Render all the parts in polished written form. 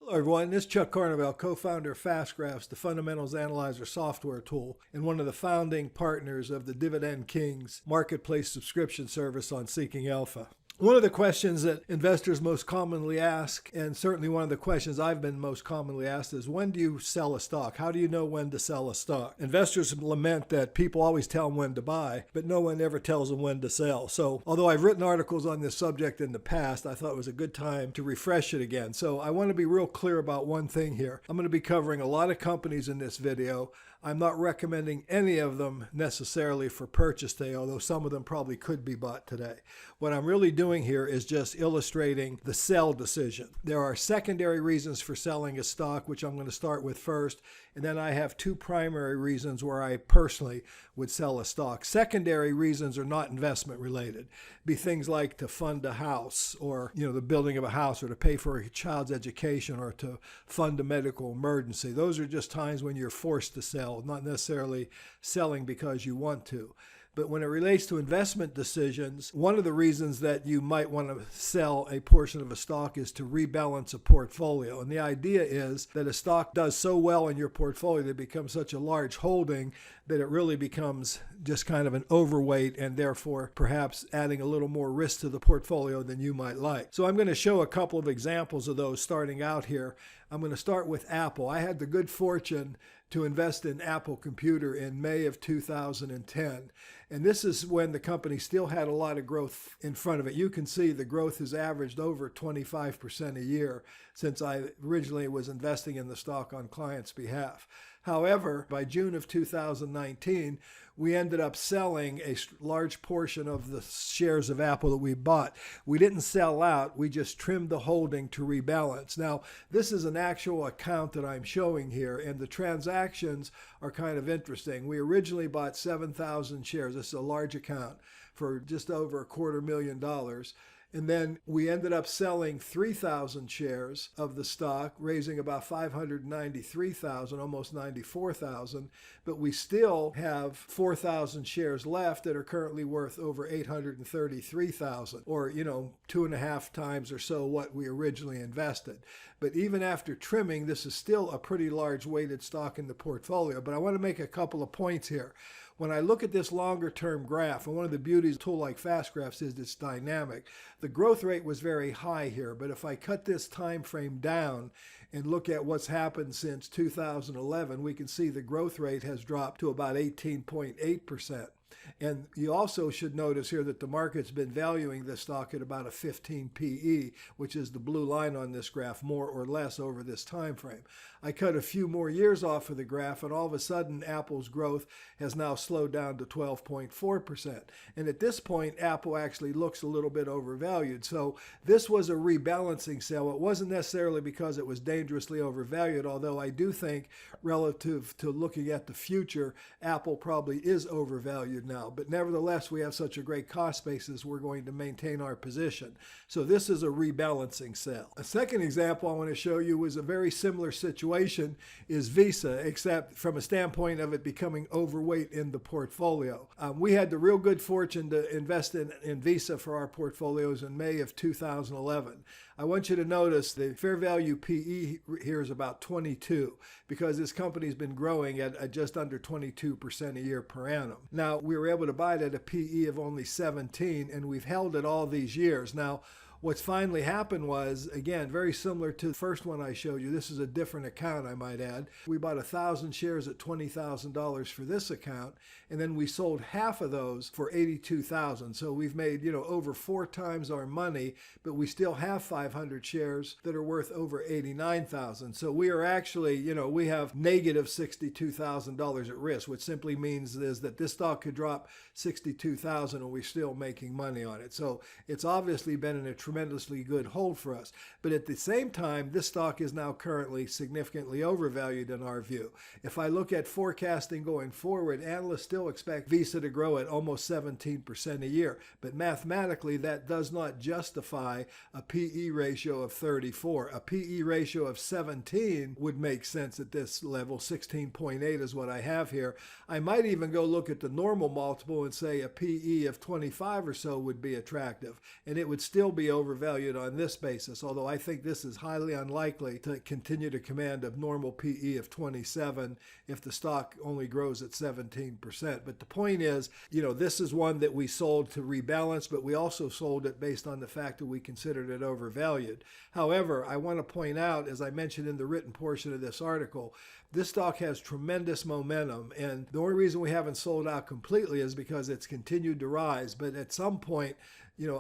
Hello everyone, this is Chuck Carnevale, co-founder of FastGraphs, the Fundamentals Analyzer software tool, and one of the founding partners of the Dividend Kings marketplace subscription service on Seeking Alpha. One of the questions that investors most commonly ask, and certainly one of the questions I've been most commonly asked, is when do you sell a stock? How do you know when to sell a stock? Investors lament that people always tell them when to buy, but no one ever tells them when to sell. So although I've written articles on this subject in the past, I thought it was a good time to refresh it again. So I want to be real clear about one thing here. I'm going to be covering a lot of companies in this video. I'm not recommending any of them necessarily for purchase today, although some of them probably could be bought today. What I'm really doing here is just illustrating the sell decision. There are secondary reasons for selling a stock, which I'm going to start with first, and then I have two primary reasons where I personally would sell a stock. Secondary reasons are not investment related. Be things like to fund a house, or the building of a house, or to pay for a child's education, or to fund a medical emergency. Those are just times when you're forced to sell, not necessarily selling because you want to. But when it relates to investment decisions, one of the reasons that you might want to sell a portion of a stock is to rebalance a portfolio. And the idea is that a stock does so well in your portfolio that it becomes such a large holding that it really becomes just kind of an overweight, and therefore perhaps adding a little more risk to the portfolio than you might like. So I'm going to show a couple of examples of those starting out here. I'm going to start with Apple. I had the good fortune to invest in Apple Computer in May of 2010. And this is when the company still had a lot of growth in front of it. You can see the growth has averaged over 25% a year since I originally was investing in the stock on clients' behalf. However, by June of 2019, we ended up selling a large portion of the shares of Apple that we bought. We didn't sell out, we just trimmed the holding to rebalance. Now, this is an actual account that I'm showing here, and the transactions are kind of interesting. We originally bought 7,000 shares. This is a large account for just over $250,000. And then we ended up selling 3,000 shares of the stock, raising about $593,000, almost $94,000. But we still have 4,000 shares left that are currently worth over $833,000, or 2.5 times or so what we originally invested. But even after trimming, this is still a pretty large weighted stock in the portfolio. But I want to make a couple of points here. When I look at this longer term graph, and one of the beauties of a tool like FastGraphs is it's dynamic, the growth rate was very high here. But if I cut this time frame down and look at what's happened since 2011, we can see the growth rate has dropped to about 18.8%. And you also should notice here that the market's been valuing this stock at about a 15 PE, which is the blue line on this graph, more or less over this time frame. I cut a few more years off of the graph, and all of a sudden Apple's growth has now slowed down to 12.4%. And at this point, Apple actually looks a little bit overvalued. So this was a rebalancing sale. It wasn't necessarily because it was dangerously overvalued, although I do think relative to looking at the future, Apple probably is overvalued now. But nevertheless, we have such a great cost basis, we're going to maintain our position. So this is a rebalancing sale. A second example I want to show you was a very similar situation, is Visa, except from a standpoint of it becoming overweight in the portfolio. We had the real good fortune to invest in Visa for our portfolios in May of 2011. I want you to notice the fair value PE here is about 22, because this company's been growing at just under 22% a year per annum. Now, we were able to buy it at a PE of only 17, and we've held it all these years. Now, what's finally happened was, again, very similar to the first one I showed you. This is a different account, I might add. We bought 1,000 shares at $20,000 for this account, and then we sold half of those for $82,000. So we've made, over 4 times our money, but we still have 500 shares that are worth over $89,000. So we are actually, we have negative $62,000 at risk, which simply means is that this stock could drop $62,000 and we're still making money on it. So it's obviously been in a tremendously good hold for us. But at the same time, this stock is now currently significantly overvalued in our view. If I look at forecasting going forward, analysts still expect Visa to grow at almost 17% a year. But mathematically, that does not justify a PE ratio of 34. A PE ratio of 17 would make sense at this level. 16.8 is what I have here. I might even go look at the normal multiple and say a PE of 25 or so would be attractive, and it would still be overvalued on this basis, although I think this is highly unlikely to continue to command a normal PE of 27 if the stock only grows at 17%. But the point is, this is one that we sold to rebalance, but we also sold it based on the fact that we considered it overvalued. However, I want to point out, as I mentioned in the written portion of this article, this stock has tremendous momentum, and the only reason we haven't sold out completely is because it's continued to rise. But at some point,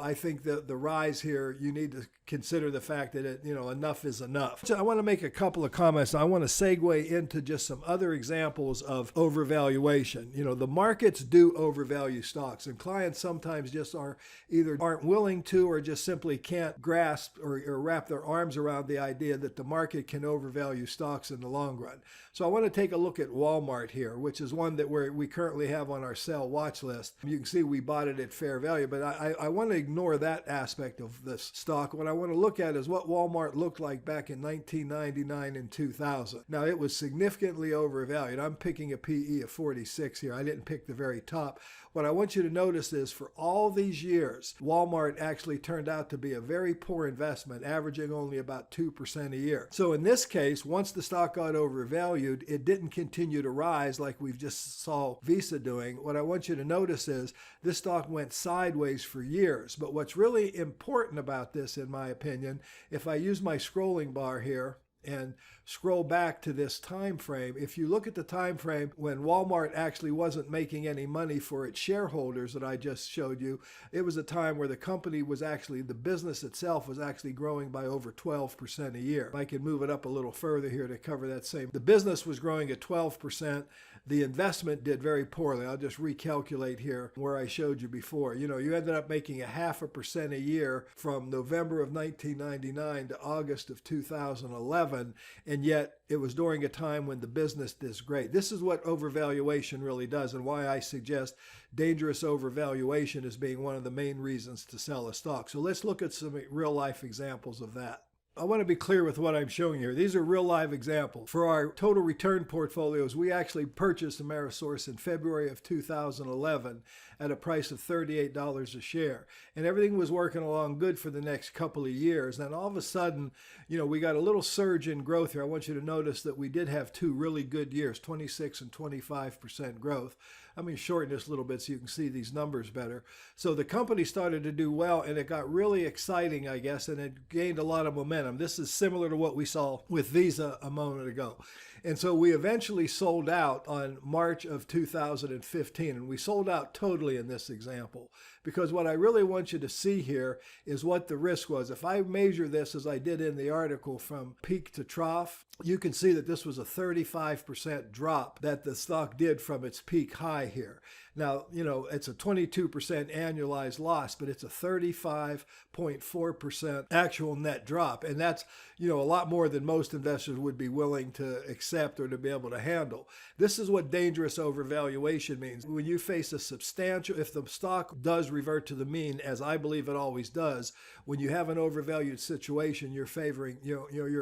I think that the rise here, you need to consider the fact that enough is enough. So I want to make a couple of comments. I want to segue into just some other examples of overvaluation. The markets do overvalue stocks, and clients sometimes just aren't willing to, or just simply can't grasp or wrap their arms around the idea that the market can overvalue stocks in the long run. So I want to take a look at Walmart here, which is one that we currently have on our sell watch list. You can see we bought it at fair value, but I want to ignore that aspect of this stock. What I want to look at is what Walmart looked like back in 1999 and 2000. Now, it was significantly overvalued. I'm picking a PE of 46 here. I didn't pick the very top. What I want you to notice is for all these years, Walmart actually turned out to be a very poor investment, averaging only about 2% a year. So in this case, once the stock got overvalued, it didn't continue to rise like we've just saw Visa doing. What I want you to notice is this stock went sideways for years. But what's really important about this, in my opinion, if I use my scrolling bar here and scroll back to this time frame, if you look at the time frame when Walmart actually wasn't making any money for its shareholders that I just showed you, it was a time where the business itself was actually growing by over 12% a year. I can move it up a little further here to cover that same. The business was growing at 12%. The investment did very poorly. I'll just recalculate here where I showed you before. You ended up making 0.5% a year from November of 1999 to August of 2011, and yet it was during a time when the business is great. This is what overvaluation really does, and why I suggest dangerous overvaluation as being one of the main reasons to sell a stock. So let's look at some real-life examples of that. I want to be clear with what I'm showing here. These are real live examples. For our total return portfolios, we actually purchased Amerisource in February of 2011 at a price of $38 a share. And everything was working along good for the next couple of years. And all of a sudden, we got a little surge in growth here. I want you to notice that we did have two really good years, 26 and 25% growth. I'm going to shorten this a little bit so you can see these numbers better. So the company started to do well, and it got really exciting, I guess, and it gained a lot of momentum. This is similar to what we saw with Visa a moment ago. And so we eventually sold out on March of 2015, and we sold out totally in this example. Because what I really want you to see here is what the risk was. If I measure this as I did in the article from peak to trough, you can see that this was a 35% drop that the stock did from its peak high here. Now, it's a 22% annualized loss, but it's a 35.4% actual net drop. And that's, a lot more than most investors would be willing to accept or to be able to handle. This is what dangerous overvaluation means. When you face if the stock does revert to the mean, as I believe it always does, when you have an overvalued situation, you're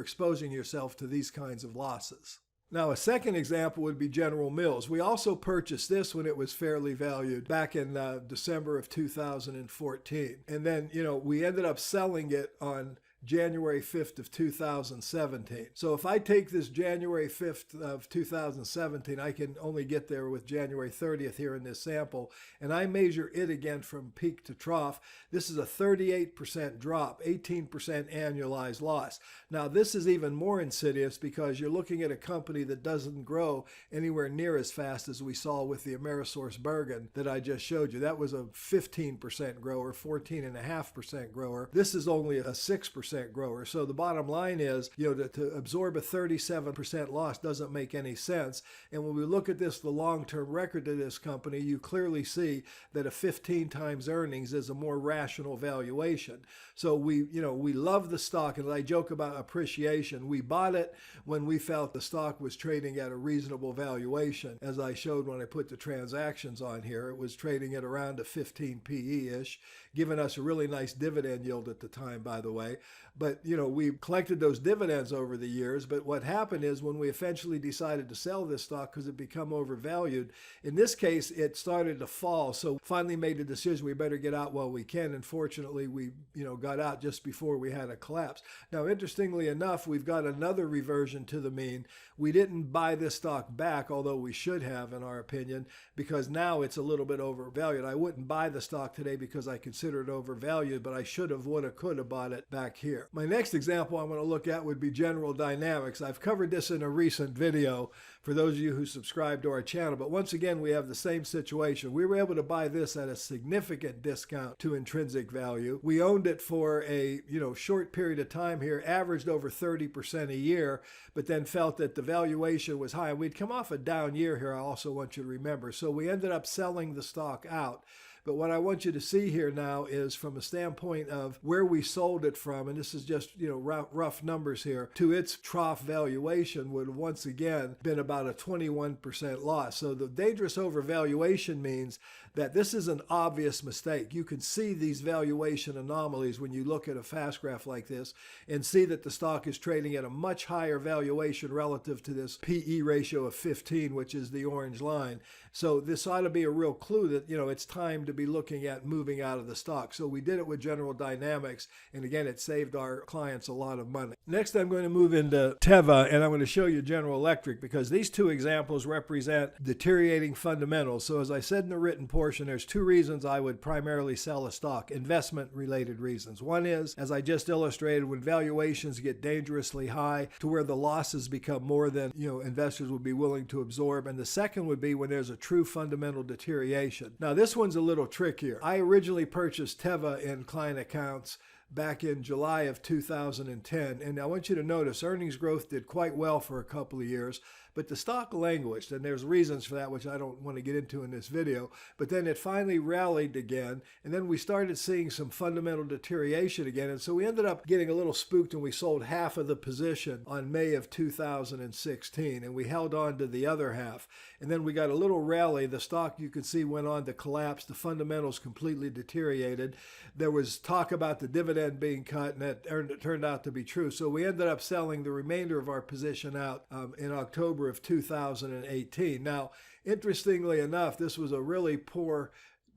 exposing yourself to these kinds of losses. Now, a second example would be General Mills. We also purchased this when it was fairly valued back in December of 2014. And then, we ended up selling it on January 5th of 2017. So if I take this January 5th of 2017, I can only get there with January 30th here in this sample, and I measure it again from peak to trough. This is a 38% drop, 18% annualized loss. Now, this is even more insidious because you're looking at a company that doesn't grow anywhere near as fast as we saw with the AmerisourceBergen that I just showed you. That was a 15% grower, 14.5% grower. This is only a 6% grower. So the bottom line is, to absorb a 37% loss doesn't make any sense. And when we look at the long-term record of this company, you clearly see that a 15 times earnings is a more rational valuation. So we love the stock, and I joke about appreciation. We bought it when we felt the stock was trading at a reasonable valuation. As I showed when I put the transactions on here, it was trading at around a 15 PE-ish, giving us a really nice dividend yield at the time, by the way. But, we collected those dividends over the years. But what happened is when we eventually decided to sell this stock because it become overvalued, in this case, it started to fall. So finally made the decision we better get out while we can. And fortunately, we, got out just before we had a collapse. Now, interestingly enough, we've got another reversion to the mean. We didn't buy this stock back, although we should have, in our opinion, because now it's a little bit overvalued. I wouldn't buy the stock today because I consider it overvalued, but I should have, would have, could have bought it back here. My next example I'm going to look at would be General Dynamics. I've covered this in a recent video for those of you who subscribe to our channel, but once again, we have the same situation. We were able to buy this at a significant discount to intrinsic value. We owned it for a short period of time here, averaged over 30% a year, but then felt that the valuation was high. And we'd come off a down year here, I also want you to remember. So we ended up selling the stock out. But what I want you to see here now is from a standpoint of where we sold it from, and this is just, rough numbers here, to its trough valuation would have once again been about a 21% loss. So the dangerous overvaluation means that this is an obvious mistake. You can see these valuation anomalies when you look at a fast graph like this and see that the stock is trading at a much higher valuation relative to this PE ratio of 15, which is the orange line. So this ought to be a real clue that, it's time to be looking at moving out of the stock. So we did it with General Dynamics, and again, it saved our clients a lot of money. Next, I'm going to move into Teva, and I'm going to show you General Electric because these two examples represent deteriorating fundamentals. So as I said in the written portion, there's two reasons I would primarily sell a stock, investment-related reasons. One is, as I just illustrated, when valuations get dangerously high to where the losses become more than, investors would be willing to absorb. And the second would be when there's a true fundamental deterioration. Now, this one's a little trickier. I originally purchased Teva in client accounts back in July of 2010. And I want you to notice earnings growth did quite well for a couple of years, but the stock languished, and there's reasons for that, which I don't want to get into in this video. But then it finally rallied again, and then we started seeing some fundamental deterioration again. And so we ended up getting a little spooked, and we sold half of the position on May of 2016, and we held on to the other half. And then we got a little rally. The stock, you can see, went on to collapse. The fundamentals completely deteriorated. There was talk about the dividend being cut, and that turned out to be true. So we ended up selling the remainder of our position out in October of 2018. Now, interestingly enough, this was a really poor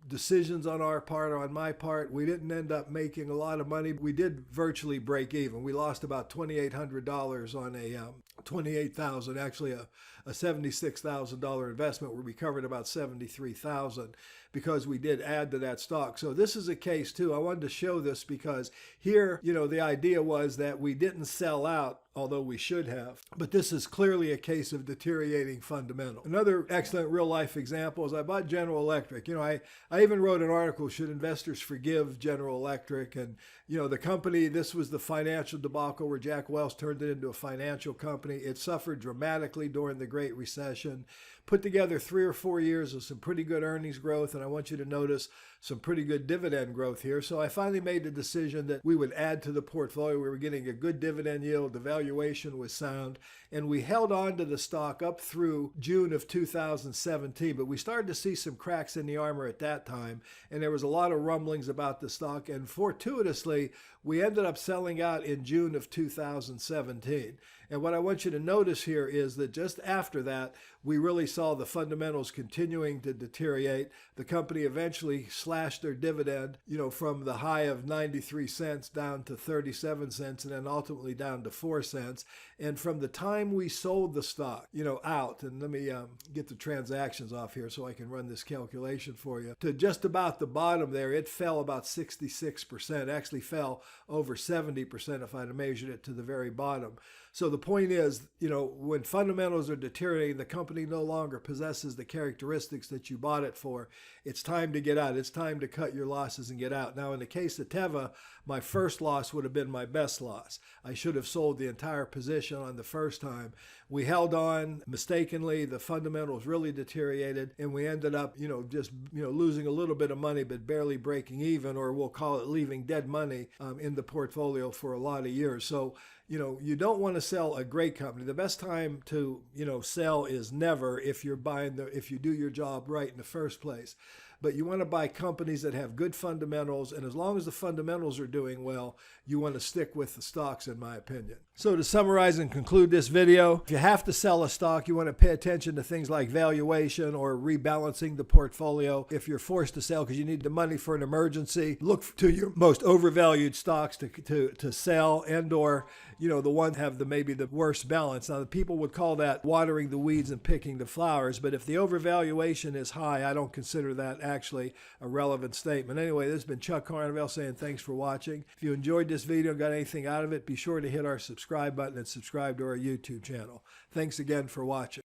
decisions on our part or on my part. We didn't end up making a lot of money. We did virtually break even. We lost about $2,800 on a $28,000, actually a $76,000 investment. We recovered about $73,000 because we did add to that stock. So this is a case too. I wanted to show this because here, the idea was that we didn't sell out, although we should have. But this is clearly a case of deteriorating fundamental. Another excellent real-life example is I bought General Electric. I even wrote an article, Should Investors Forgive General Electric? And, the company, this was the financial debacle where Jack Welch turned it into a financial company. It suffered dramatically during the Great Recession. Put together 3 or 4 years of some pretty good earnings growth, and I want you to notice some pretty good dividend growth here. So I finally made the decision that we would add to the portfolio. We were getting a good dividend yield. The valuation was sound, and we held on to the stock up through June of 2017. But we started to see some cracks in the armor at that time, and there was a lot of rumblings about the stock. And fortuitously, we ended up selling out in June of 2017. And what I want you to notice here is that just after that, we really saw the fundamentals continuing to deteriorate. The company eventually slashed their dividend, from the high of 93 cents down to 37 cents and then ultimately down to 4 cents. And from the time we sold the stock, out, and let me get the transactions off here so I can run this calculation for you, to just about the bottom there, it fell about 66%, actually fell over 70% if I'd have measured it to the very bottom. So the point is, when fundamentals are deteriorating, the company no longer possesses the characteristics that you bought it for. It's time to get out. It's time to cut your losses and get out. Now, in the case of Teva, my first loss would have been my best loss. I should have sold the entire position on the first time. We held on mistakenly. The fundamentals really deteriorated, and we ended up, just losing a little bit of money, but barely breaking even, or we'll call it leaving dead money in the portfolio for a lot of years. So, you don't want to sell a great company. The best time to, sell is never if you're if you do your job right in the first place. but you want to buy companies that have good fundamentals, and as long as the fundamentals are doing well, you want to stick with the stocks, in my opinion. So to summarize and conclude this video, if you have to sell a stock, you want to pay attention to things like valuation or rebalancing the portfolio. If you're forced to sell because you need the money for an emergency, look to your most overvalued stocks to sell, and or the ones have maybe the worst balance. Now, the people would call that watering the weeds and picking the flowers, but if the overvaluation is high, I don't consider that actually a relevant statement. Anyway, this has been Chuck Carnevale saying thanks for watching. If you enjoyed this video and got anything out of it, be sure to hit our subscribe button and subscribe to our YouTube channel. Thanks again for watching.